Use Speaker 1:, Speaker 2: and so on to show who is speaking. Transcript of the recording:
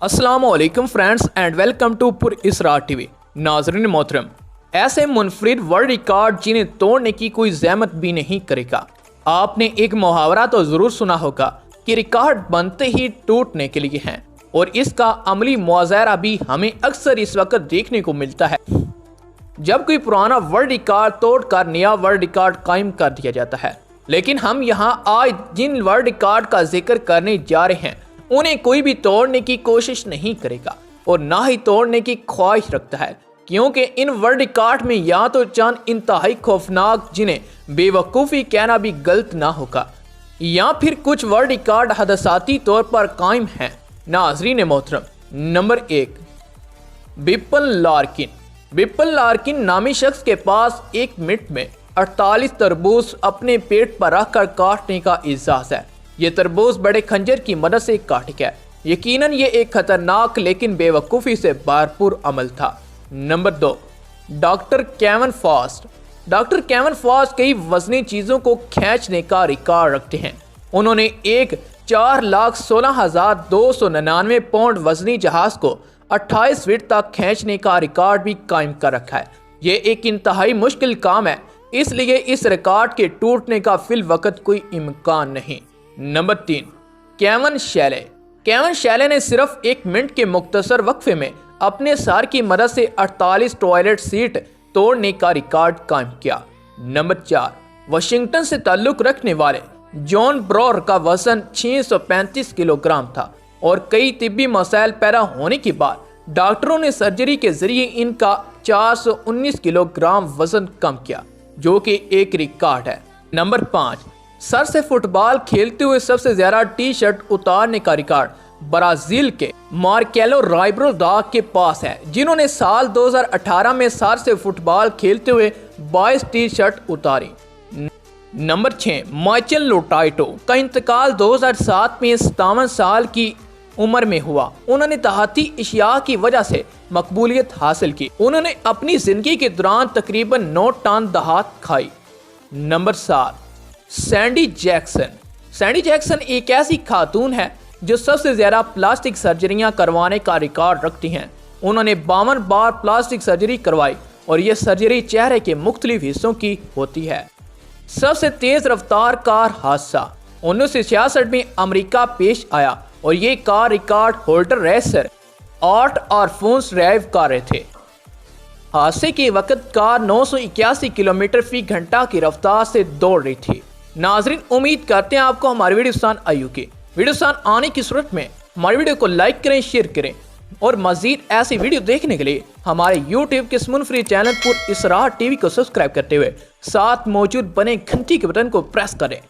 Speaker 1: अस्सलामुअलैकुम friends and welcome to पुर इसरार TV. नाज़रीन मोहतरम, ऐसे मुनफरिद वर्ल्ड रिकॉर्ड जिन्हें तोड़ने की कोई ज़हमत भी नहीं करेगा। आपने एक मुहावरा तो ज़रूर सुना होगा कि रिकॉर्ड बनते ही टूटने के लिए हैं, और इसका अमली मुआज़रा भी हमें अक्सर इस वक्त देखने को मिलता है जब कोई पुराना वर्ल्ड रिकॉर्ड तोड़कर नया वर्ल्ड रिकॉर्ड कायम कर दिया जाता है। लेकिन हम यहाँ आज जिन वर्ल्ड रिकॉर्ड का जिक्र करने जा रहे हैं उन्हें कोई भी तोड़ने की कोशिश नहीं करेगा और ना ही तोड़ने की ख्वाहिश रखता है, क्योंकि इन वर्ल्ड रिकॉर्ड में या तो चंद इंतहाई खौफनाक जिन्हें बेवकूफ़ी कहना भी गलत ना होगा, या फिर कुछ वर्ल्ड रिकॉर्ड हदसाती तौर पर कायम हैं। नाज़रीन मोहतरम, नंबर 1, बिपल लार्किन। बिपल लार्किन नामी शख्स के पास 1 मिनट में 48 तरबूज अपने पेट पर रखकर काटने का एजाज़ है। ये तरबूज बड़े खंजर की मदद से काट गया। यकीनन ये एक खतरनाक लेकिन बेवकूफ़ी से भरपूर अमल था। Number 2, doctor Kevin fast. Doctor Kevin fast कई वजनी चीज़ों को खींचने का रिकॉर्ड रखते हैं। उन्होंने एक 4,16,299 पाउंड वजनी जहाज़ को 28 फीट तक खींचने का रिकॉर्ड भी कायम कर रखा है। ये एक इंतहाई मुश्किल काम है, इसलिए इस रिकॉर्ड के टूटने का फिल वक्त कोई इम्कान नहीं। Number 3, Kevin Shelley. Kevin Shelley ने सिर्फ 1 मिनट के मुख्तसर वक्फे में अपने सर की मदद से 48 टॉयलेट सीट तोड़ने का रिकॉर्ड कायम किया। नंबर 4, वाशिंगटन से ताल्लुक रखने वाले जॉन ब्रॉर का वजन 635 किलोग्राम था, और कई तिब्बी मसाइल पैदा होने के बाद डॉक्टरों ने सर्जरी के जरिए इनका 419 किलोग्राम वजन कम किया, जो कि एक रिकॉर्ड है। नंबर 5, सर से फुटबॉल खेलते हुए सबसे ज्यादा टी-शर्ट उतारने का रिकॉर्ड ब्राजील के मार्केलो राइब्रो दा के पास है, जिन्होंने साल 2018 में सर से फुटबॉल खेलते हुए 22 टी-शर्ट उतारी। नंबर 6, माइचल लोटाइटो का इंतकाल 2007 में 57 साल की उम्र में हुआ। उन्होंने दहाती अशिया की वजह से मकबूलियत हासिल की। उन्होंने अपनी जिंदगी के दौरान तकरीबन 9 टन दहात खाई। Number 7, Sandy Jackson. Sandy Jackson एक ऐसी खातून है जो सबसे ज्यादा प्लास्टिक सर्जरियां करवाने का रिकॉर्ड रखती हैं। उन्होंने 52 बार प्लास्टिक सर्जरी करवाई, और यह सर्जरी चेहरे के मुख्तलिफ हिस्सों की होती है। सबसे तेज रफ्तार कार हादसा 1966 में अमेरिका पेश आया, और ये car record holder racer Art Arfons drive कर रहे थे। हादसे के वक्त कार 981 किलोमीटर फी घंटा की रफ्तार से दौड़ रही थी। नाजरीन, उम्मीद करते हैं आपको हमारी वीडियो पसंद आई होगी। वीडियो पसंद आने की सूरत में हमारी वीडियो को लाइक करें, शेयर करें, और मजीद ऐसी वीडियो देखने के लिए हमारे YouTube के इस मुनफरिद चैनल पुर इसरार टीवी को सब्सक्राइब करते हुए साथ मौजूद बने घंटी के बटन को प्रेस करें।